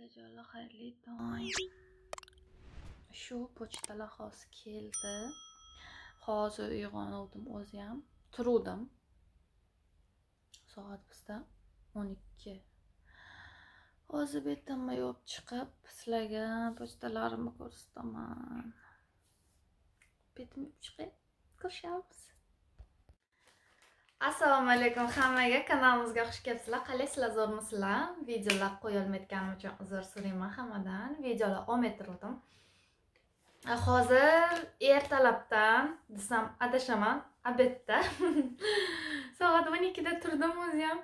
Qizlarga xayrli tong. Shu pochtalar hozir keldi. Hozir uyg'ondim o'zim. Turdim. Soat bizda 12. Hozir betimni yopib chiqib, sizlarga pochtalarimni ko'rsataman. Betimni yopib chiqib, ko'rishamiz. Assalomu alaykum hammaga, kanalimizga xush kelibsizlar. Qalaysizlar, zo'rmisizlar? Videolar qo'yolmayotganim uchun uzr so'rayman hammadan. Videolar olmaytirdim. Hozir ertalabdan desam adashaman, obedda. Soat 12 da turdim o'zim.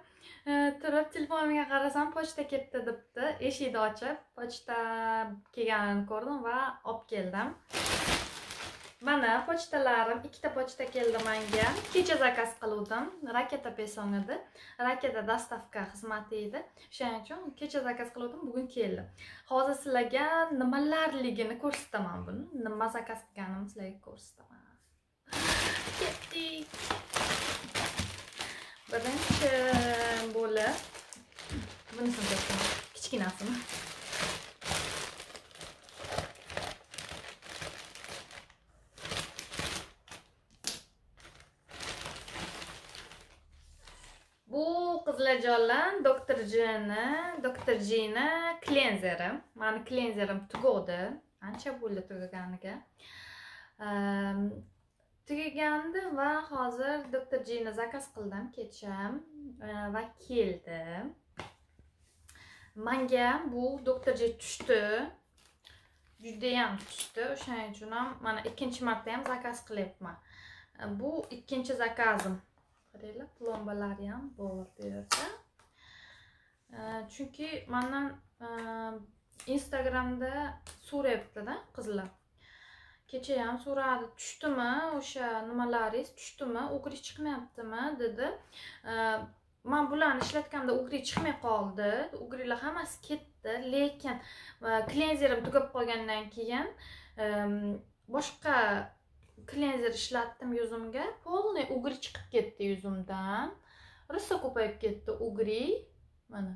Turib telefonimga qarasam, pochta ketdi debdi. Eshikni ochib, pochta kelganini ko'rdim va olib keldim. Mana pochtalarim, ikkita pochta keldi menga. Kecha zakaz qildim. Raketa pesong edi. Raketa dostavka xizmati edi. Shuning uchun kecha zakaz qildim, bugun keldi. Hozir sizlarga nimalarligini ko'rsataman buni. Nima zakaz qilganimni sizlarga ko'rsataman. Ketdik. Birinchi bo'lib bunisini ko'rsataman. Kichkinasini. Bu qizlarjonlar Dr. G'ni klenzeri. Mani klenzerim tugadi. Ancha bo'ldi tugaganiga. Tugagandi va hozir Dr. G'ni zakaz qildim kecha va keldi. Menga bu Dr. G tushdi. Juda ham tushdi. O'shaning uchun ham mana ikkinchi marta ham zakaz qilyapman. Bu ikkinchi zakazim. Qaranglar, plombalari ham bor bu yerda. Chunki mendan Instagramda so'rayapti-da qizlar. Kecha ham so'radi, tushdimi, o'sha nimalaringiz tushdimi, o'g'ri chiqmayaptimi dedi. Men bularni ishlatganda o'g'ri chiqmay qoldi. O'g'rilar hammasi ketdi, lekin klenzerim tugab qolgandan keyin boshqa klenzer ishlatdim yuzimga. Polniy o'g'ri chiqib ketdi yuzimdan. Rosa ko'payib ketdi o'g'ri. Mana.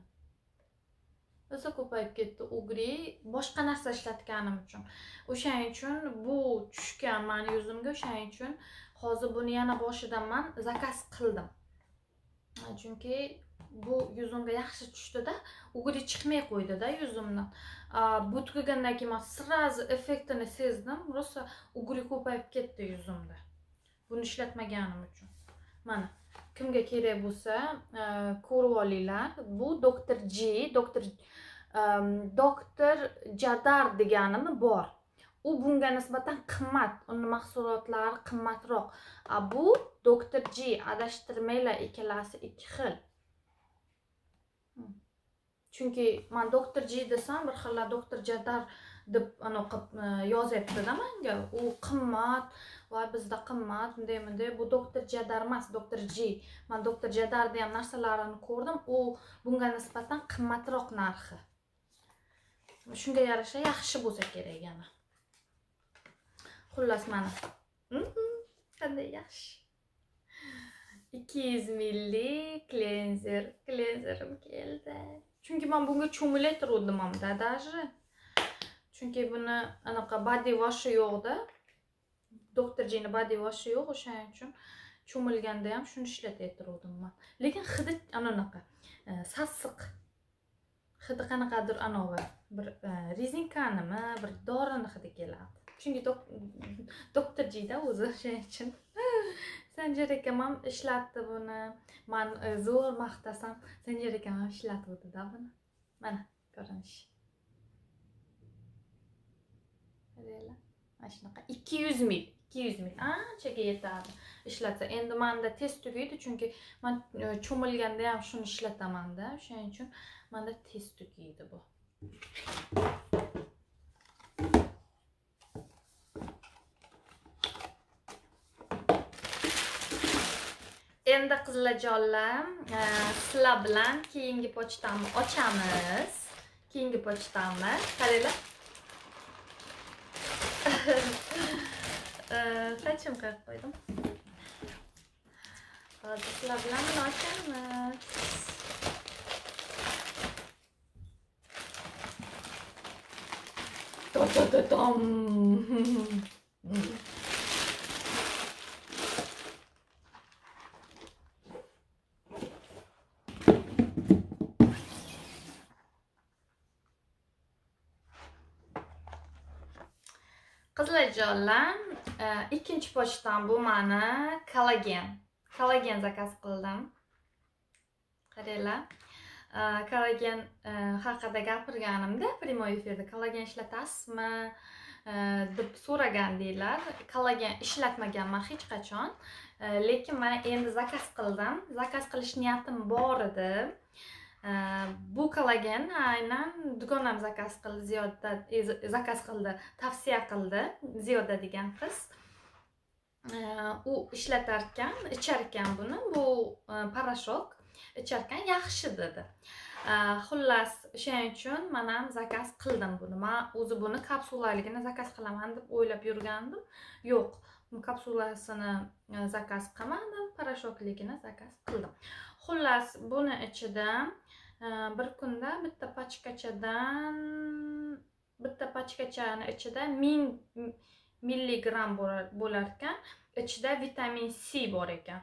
Rosa ko'payib ketdi o'g'ri. Boshqa narsa ishlatganim uchun. O'shaning uchun bu tushgan meni yuzimga, o'shaning uchun hozir buni yana boshidan men zakaz qildim. Chunki bu yuzimga yaxshi tushdi-da, o'g'ri chiqmay qo'ydi-da yuzimdan. Bu tugagandan keyin men sirazi effektini sezdim. Rosa o'g'ri ko'payib ketdi yuzimda. Buni ishlatmaganim uchun. Mana kimga kerak bo'lsa, ko'rib olinglar. Bu Dr. Jadar deganimi bor. U bunga nisbatan qimmat, uning mahsulotlari qimmatroq. Bu Dr. G, adashtirmanglar, ikkalasi ikki xil. Chunki men Dr. G desam, bir xil Dr. Jadar deb yozyapti-da menga. U qimmat va bizda qimmat, bunday. Bu Dr. Jadar emas, Dr. G. Men Dr. Jadarda ham narsalarini ko'rdim. U bunga nisbatan qimmatroq narxi. Shunga yarasha yaxshi bo'lsa kerak yana. Xullas mana. Qanday yaxshi. 200 millik klenzerim keldi. Chunki men bunga cho'milaytirdim hamda даже. Chunki buni anaqa body wash yo'qda. Dr. G'ni body wash yo'q, o'shaning uchun cho'milganda ham shuni ishlataytirdim men. Lekin hidi anaqa sassiq. Hidi qanaqadir anovi bir rezinkanimi, bir dorini hidi keladi. Chunki Dr. G'da o'zi o'shaning uchun Sanjar akam ham ishlatdi buni. Men zo'r maqtasam, Sanjar akam ham ishlatdi-da buni. Mana ko'rinish. Qaranglar. Mana shunaqa 200 mil anchaga yetadi ishlatsa. Endi menda tez tugaydi, chunki men cho'milganda ham shuni ishlataman-da. O'shaning uchun menda tez tugaydi bu. Endi qizlarjonlar, sizlar bilan keyingi pochtamni ochamiz. Keyingi pochtamni qaranglar. Sochim qo'yib qo'ydim. Hozir sizlar bilan ochamiz. Ta-ta-ta-tam. Qizlarjonlar, ikkinchi pochtam bu mani kollagen zakaz qildim. Qaranglar. Kollagen haqida gapirganimda primoy efirda kollagen ishlatasizmi deb so'ragandinglar. Kollagen ishlatmaganman hech qachon. Lekin men endi zakaz qildim. Zakaz qilish niyatim bor edi. Bu kollagen aynan dugonam zakaz qildi, tavsiya qildi Ziyoda degan qiz. U ishlatarkan, icharkan buni, bu parashok icharkan yaxshi dedi. Xullas, o'shaning uchun men ham zakaz qildim buni. Men o'zi buni kapsulaligini zakaz qilaman deb o'ylab yurgandim. Yo'q, kapsulasini zakaz qilmadim, parashokligini zakaz qildim. Xullas, buni ichida bir kunda bitta pachkachani ichida 1000 milligram bo'lar ekan. Ichida vitamin C bor ekan.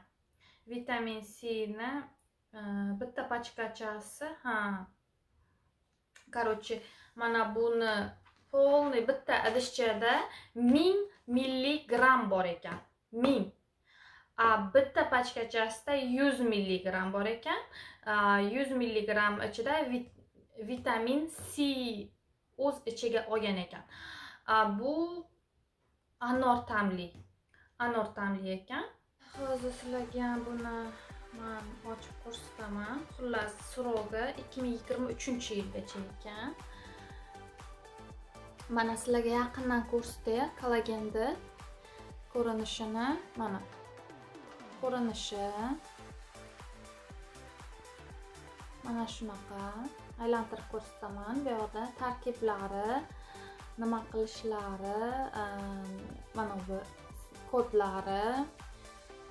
Vitamin C ni bitta pachkachasi, Короче, mana buni polniy bitta idishchada 1000 milligram bor ekan. 1000. Bitta pachkachasida 100 milligram bor ekan. 100 milligram ichida vitamin C o'z ichiga olgan ekan. Bu anor tamli ekan. Hozir sizlarga buni men ochib ko'rsataman. Xullas, srogi 2023-yilgacha ekan. Mana sizlarga yaqindan ko'rsatay kollagenni ko'rinishini. Mana ko'rinishi mana shunaqa. Aylantirib ko'rsataman. Bu yerda tarkiblari, nima qilishlari, mana bu kodlari,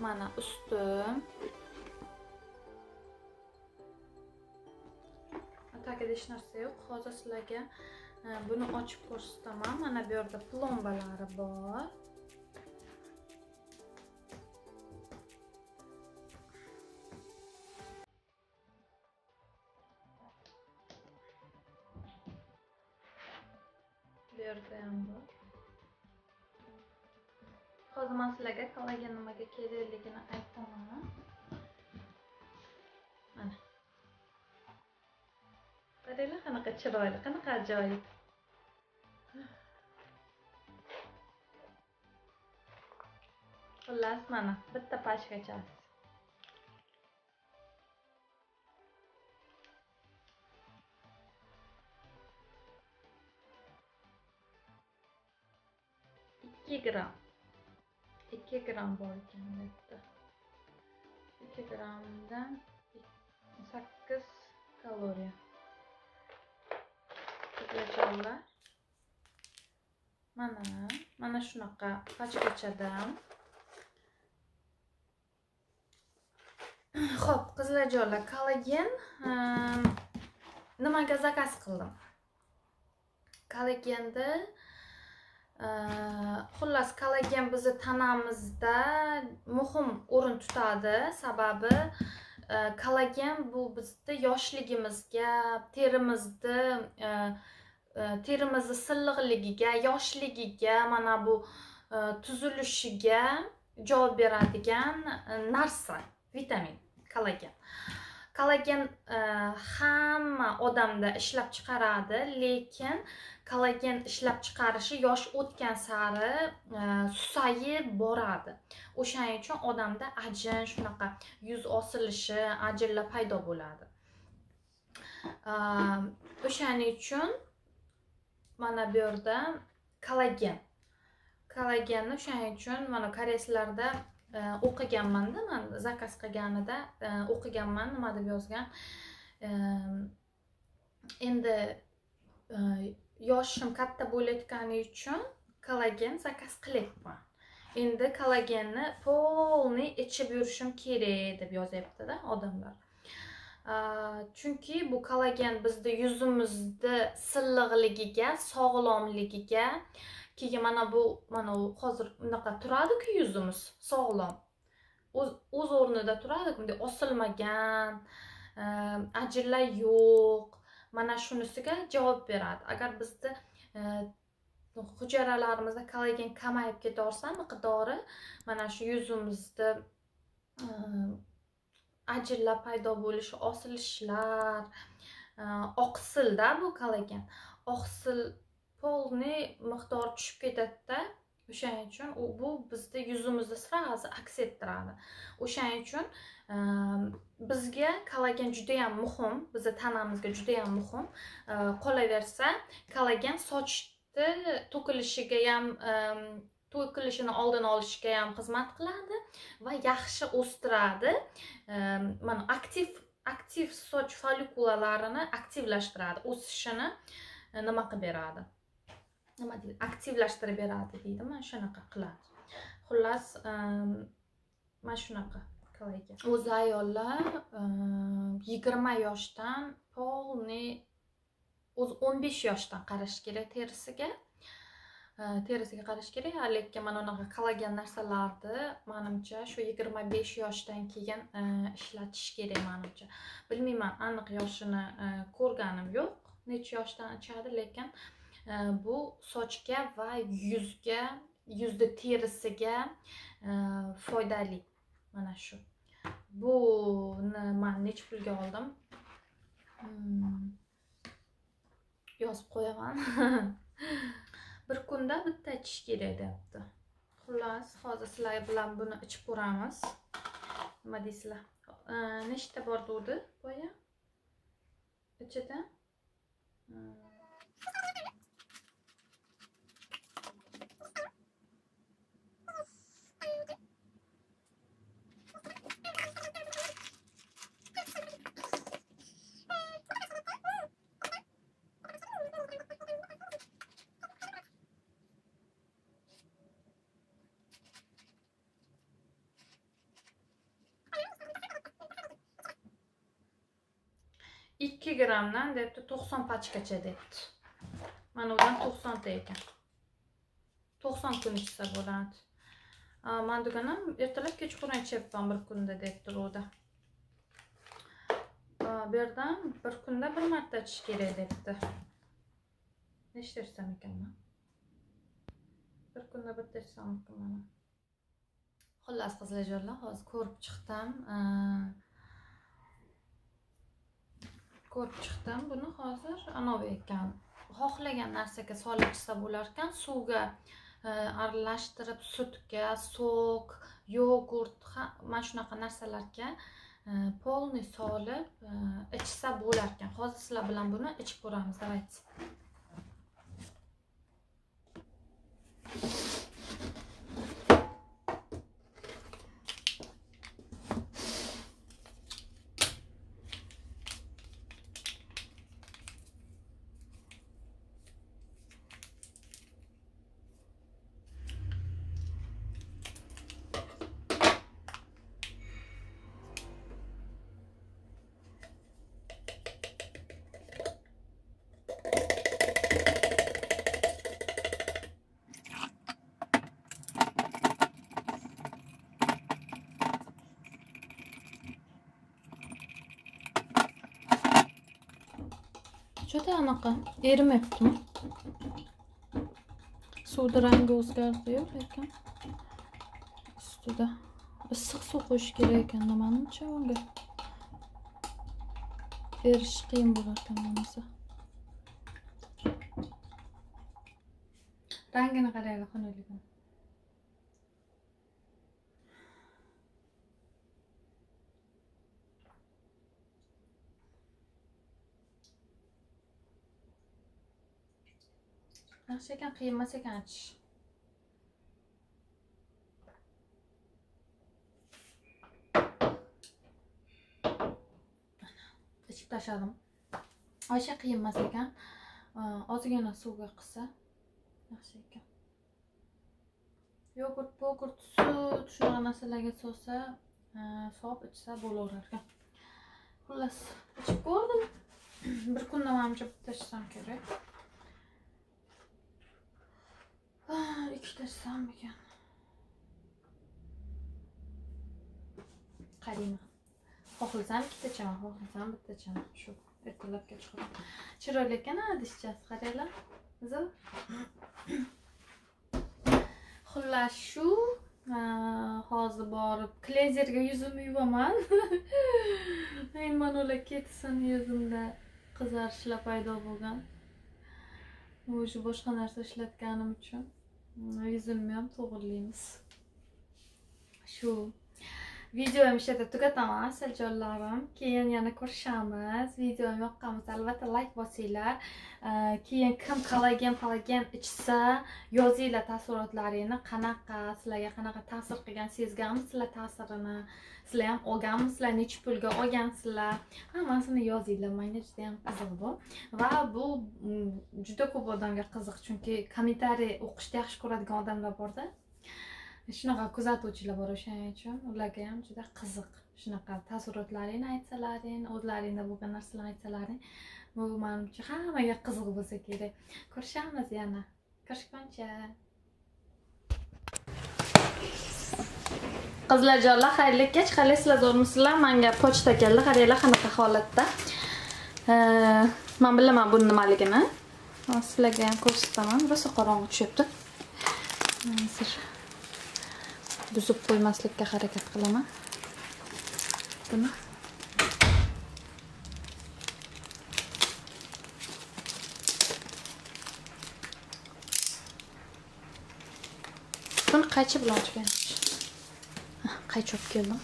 mana usti. Tagida hech narsa yo'q. Hozir sizlarga buni ochib ko'rsataman. Mana bu yerda plombalari bor. Bu yerda ham bor. Hozir men sizlarga kollagen nimaga kerakligini aytaman. Mana. Qaranglar, qanaqa chiroyli, qanaqa ajoyib. Xullas, mana bitta pachkachasi. ikki gram bor ekan bitta. 2 gramdan 8 kaloriya. Qizlarjonlar. Mana shunaqa pachkachadan. Xo'p, qizlarjonlar, kollagen nimaga zakaz qildim? Kollagenni xullas, kollagen bizni tanamizda muhim o'rin tutadi. Sababi kollagen bu bizni yoshligimizga, terimizni silliqligiga, yoshligiga, mana bu tuzilishiga javob beradigan narsa, vitamin, kollagen. Kollagen hamma odamda ishlab chiqaradi, lekin kollagen ishlab chiqarishi yosh o'tgan sari susayib boradi. O'shaning uchun odamda ajin, shunaqa yuz osilishi, ajinlar paydo bo'ladi. O'shaning uchun mana bu yerda kollagenni o'shaning uchun mana koreyslarda o'qiganman-da, men zakaz qilganida o'qiganman, nima deb yozgan. Endi yoshim katta bo'layotgani uchun kollagen zakaz qilyapman. Endi kollagenni polniy ichib yurishim kerak deb yozyapti-da odamlar. Chunki bu kollagen bizda yuzimizda silliqligiga, sog'lomligiga, keyin mana u hozir bunaqa turadi-ku yuzimiz sog'lom. O'z o'rnida turadi, bunday osilmagan, ajinlar yo'q. Mana shunisiga javob beradi. Agar bizda hujayralarimizda kollagen kamayib ketarsa miqdori, mana shu yuzimizda ajinlar paydo bo'lishi, osilishlar, oqsilda bu kollagen. Oqsil polni miqdori tushib ketadi-da. O'shaning uchun bu bizda yuzimizda sразу aks ettiradi. O'shaning uchun bizga kollagen juda ham muhim, bizning tanamizga juda ham muhim. Qolaversa, kollagen sochni to'kilishiga ham, to'kilishini oldini olishga ham xizmat qiladi va yaxshi o'stiradi. Mana aktiv soch follikulalarini aktivlashtiradi, o'sishini nima qilib beradi? Nima deydi? Aktivlashtirib beradi deydi. Mana shunaqa qiladi. Xullas, mana shunaqa kollagen. O'zi ayollar 20 yoshdan polni, o'zi 15 yoshdan qarash kerak terisiga qarash kerak. Lekin mana unaqa kollagen narsalarni menimcha shu 25 yoshdan keyin ishlatish kerak menimcha. Bilmayman, aniq yoshini ko'rganim yo'q, necha yoshdan ichadi, lekin bu sochga va yuzda terisiga foydali. Mana shu. Buni men necha pulga oldim? Yozib qo'yaman. Bir kunda bitta ichish kerak deyapti. Xullas, hozir sizlar bilan buni ichib ko'ramiz. Nima deysizlar? Nechta bor dedi boya? Ichida? İki gramdan debdi 90 paçkaça debdi. Mana udan 90 ta ekan. 90 kun ichsa bo'ladi. Men deganim ertalab kechqurun ichyapman bir kunda debdi ro'da. Bu yerdan bir kunda bir marta ichish kerak debdi. Nechta ichsam ekan men? Bir kunda bitta ichsam ekan mana. Xullas qizlarjonlar, hozir ko'rib chiqdim. Buni hozir anovi ekan. Xohlagan narsaga solib ichsa bo'lar ekan. Suvga aralashtirib, sutga, sok, yogurt, mana shunaqa narsalarga polni solib ichsa bo'lar ekan. Hozir sizlar bilan buni ichib ko'ramiz, davayt. Juda anaqa erimayaptimi? Suvda rangi o'zgardi-yu, lekin ustida issiq suv qo'yish kerak ekan, menimcha unga erish qiyin bo'lar ekan bunisi. Rangini qaraylik, xunukligini. Yaxshi ekan, qiyin emas ekan ichish. Ichib tashladim. Oysha qiyin emas ekan. Ozgina suvga qilsa yaxshi ekan. Yogurt, sut, shunaqa narsalarga solsa, solib ichsa bo'laverar ekan. Xullas, ichib ko'rdim. Bir kunda menimcha bitta ichsam kerak. Ikkita ichsam ekan. Qarayman. Xohlasam ikkita ichaman, xohlasam bitta ichaman. Shu ertalabga chiqib. Chiroyli ekan-a dishchasi, qaranglar. Zo'r. Xullas shu hozir borib klezerga yuzimni yuvaman. Men ular ketsin yuzimda qizarishlar paydo bo'lgan. O'sha boshqa narsa ishlatganim uchun yuzimni ham to'g'rilaymiz. Shu videomi ishlatib tugataman asaljonlarim. Keyin yana ko'rishamiz. Videom yoqqan bo'lsa albatta like bosinglar. Keyin kim kollagen ichsa yozinglar taassurotlaringni, qanaqa sizlarga qanaqa ta'sir qilgan, sezganmisizlar ta'sirini, sizlar ham olganmisizlar, necha pulga olgansizlar, hammasini yozinglar. Menga juda ham qiziq bu. Va bu juda ko'p odamga qiziq, chunki kommentariy o'qishni yaxshi ko'radigan odamlar borda. Shunaqa kuzatuvchilar bor, o'shaning uchun ularga ham juda qiziq. Shunaqa taassurotlaringni aytsalaring, o'zlaringda bo'lgan narsalarni aytsalaring, bu menimcha hammaga qiziq bo'lsa kerak. Ko'rishamiz yana. Ko'rishguncha. Qizlarjonlar, xayrli kech. Qalaysizlar, zo'rmisizlar? Menga pochta keldi. Qaranglar qanaqa holatda. Men bilaman bu nimaligini. Sizlarga ham ko'rsataman. Rosa qorong'i tushibdi. Hozir buzib qo'ymaslikka harakat qilaman. Buni qaychi bilan ochgan. Qaychi olib keldim.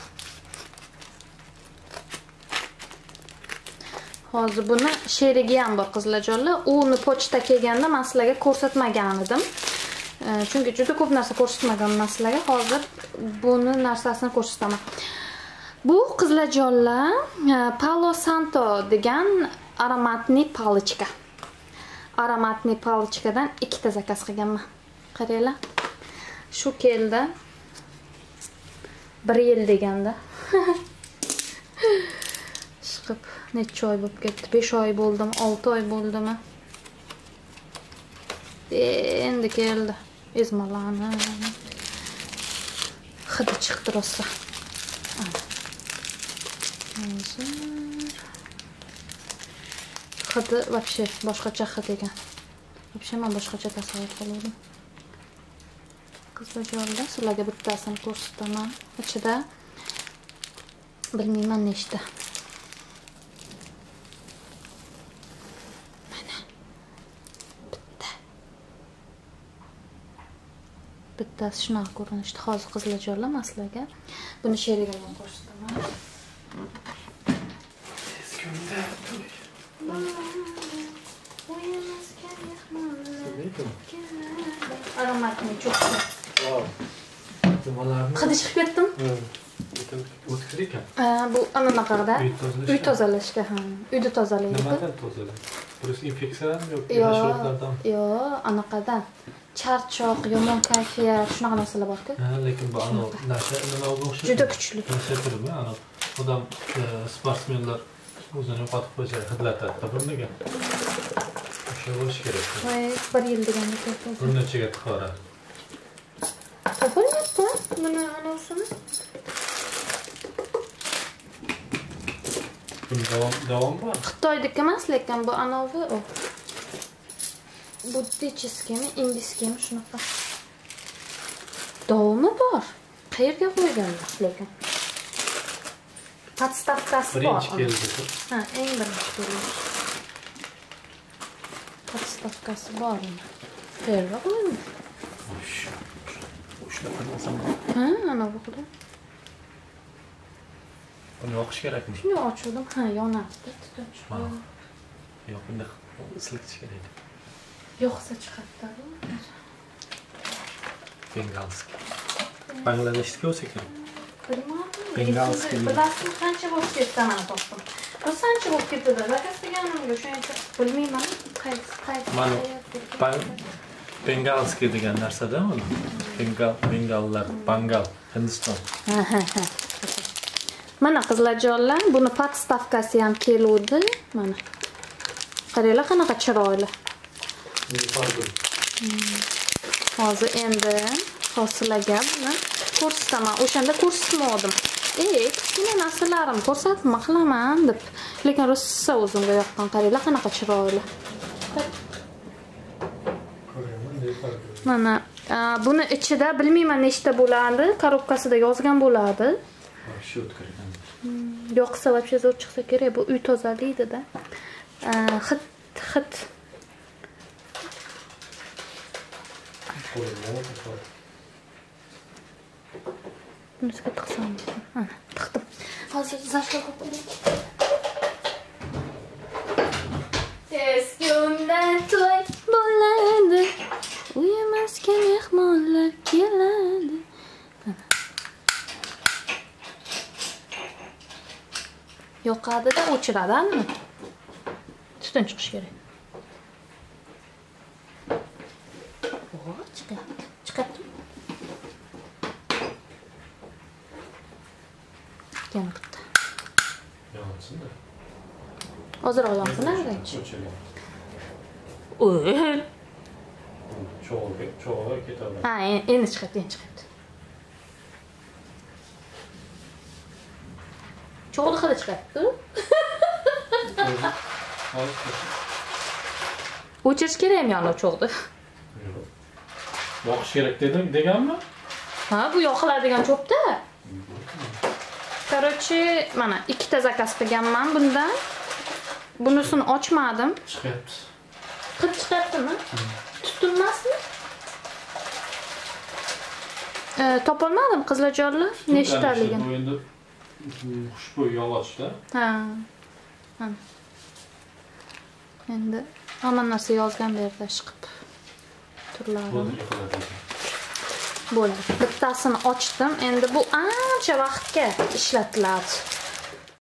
Hozir buni sherigi ham bor qizlarjonlar. Uni pochta kelganda men sizlarga ko'rsatmagan edim. Chunki juda ko'p narsa ko'rsatmaganman sizlarga. Hozir buni narsasini ko'rsataman. Bu qizlarjonlar Palo Santo degan aromatli palichka. Aromatli palichkadan ikkita zakaz qilganman. Qaranglar. Shu keldi. 1 yil deganda. Chiqib necha oy bo'lib ketdi? 5 oy bo'ldimi, 6 oy bo'ldimi? Endi keldi. Ezmalani. Hidi chiqdi rosa. Hidi вообще boshqacha hid ekan. Вообще men boshqacha tasavvur qildim. Qizlarjonlar, sizlarga bittasini ko'rsataman. Ichida bilmayman nechta. Bittasi shunaqa ko'rinishda. Hozir qizlarjonlar, men sizlarga buni sherigimdan ko'rsataman. Tezkunda aromatli cho'qqa. Hidi chiqib ketdim. O'tkir ekan. Bu anaqada uy tozalashga ham. Uyni tozalaydi. Nimadan tozalaydi? Burası infeksiyadan yoki hasharotlardan? Yo'q, anaqadan. Charchoq, yomon kayfiyat, shunaqa narsalar bor-ku. Lekin bu narsa nimaga o'xshaydi? Juda kuchli. Nashatirmi? Odam sportsmenlar o'zini yo'qotib qo'ysa hidlatadi. Bunga o'sha bo'lish kerak. Voy, 1 yil deganda to'xtadi. Bir nechaga tiqoradi? Topilmayapti buni anosini. Buni davom bor. Xitoydagi emas, lekin bu anovi u. Buddicheskimi, indiskimi shunaqa. Davomi bor. Qayerga qo'yganlar lekin? Podstavkasi bor. Birinchi keldi. Ha, eng birinchi keldi. Podstavkasi bor. Qayerga qo'ygan? Ushlab qilmasam. Ha, ana bu quda. Buni yoqish kerakmi? Shuni ochdim. Ha, yonadi. Tutunch. Yo'q, bunda silkitish kerak. Yo'qsa chiqadi. Bengalskiy. Bangladeshdagi o'zi ekan. Bilmadim. Bengalskiy. Bilasizmi qancha bo'lib ketdi mana topdim. Qancha bo'lib ketdi? Zakaz qilganimga shuncha bilmayman. Mana Bengalskiy degan narsada uni. Bengallar, Bangal, Hindiston. Mana qizlarjonlar, buni podstavkasi ham keluvdi. Mana. Qaranglar qanaqa chiroyli. Hozir endi hosilaga buni ko'rsataman. O'shanda ko'rsatmadim. Kichkina narsalarim ko'rsatma qilaman deb. Lekin rosa o'zimga yoqqan. Qaranglar qanaqa chiroyli. Mana buni ichida bilmayman nechta bo'ladi, korobkasida yozgan bo'ladi. Yoqsa вообще zo'r chiqsa kerak, bu uy tozalaydi-da. Hit. Bunisiga tiqsam. Mana, tiqdim. Hozir zashka qo'yib. Tez kunda to'y bo'ladi. Uyimizga mehmonlar keladi. Yoqadi-da, o'chiradi-mi? Tutun chiqish kerak. Chiqadi. Yana bitta. Yonsin-da. Hozir olamsin, agarchi. Cho'g'ga ketadi. Ha, endi chiqadi. Cho'g'ni hidi chiqadi. O'chirish kerakmi yana cho'g'ni? Yoqish kerak deganmi? Ha, bu yoqiladigan cho'pda. Короче, mana ikkita zakaz qilganman bundan. Bunisini ochmadim. Chiqyapti. Qilib chiqyaptimi? Tutilmasmi? Topolmadim qizlarjonlar, nechtaligini. Bu endi xushbo'y yog'ochda. Ha. Endi hamma narsa yozgan bu yerda chiqib turlari. Bo'ldi. Bittasini ochdim. Endi bu ancha vaqtga ishlatiladi.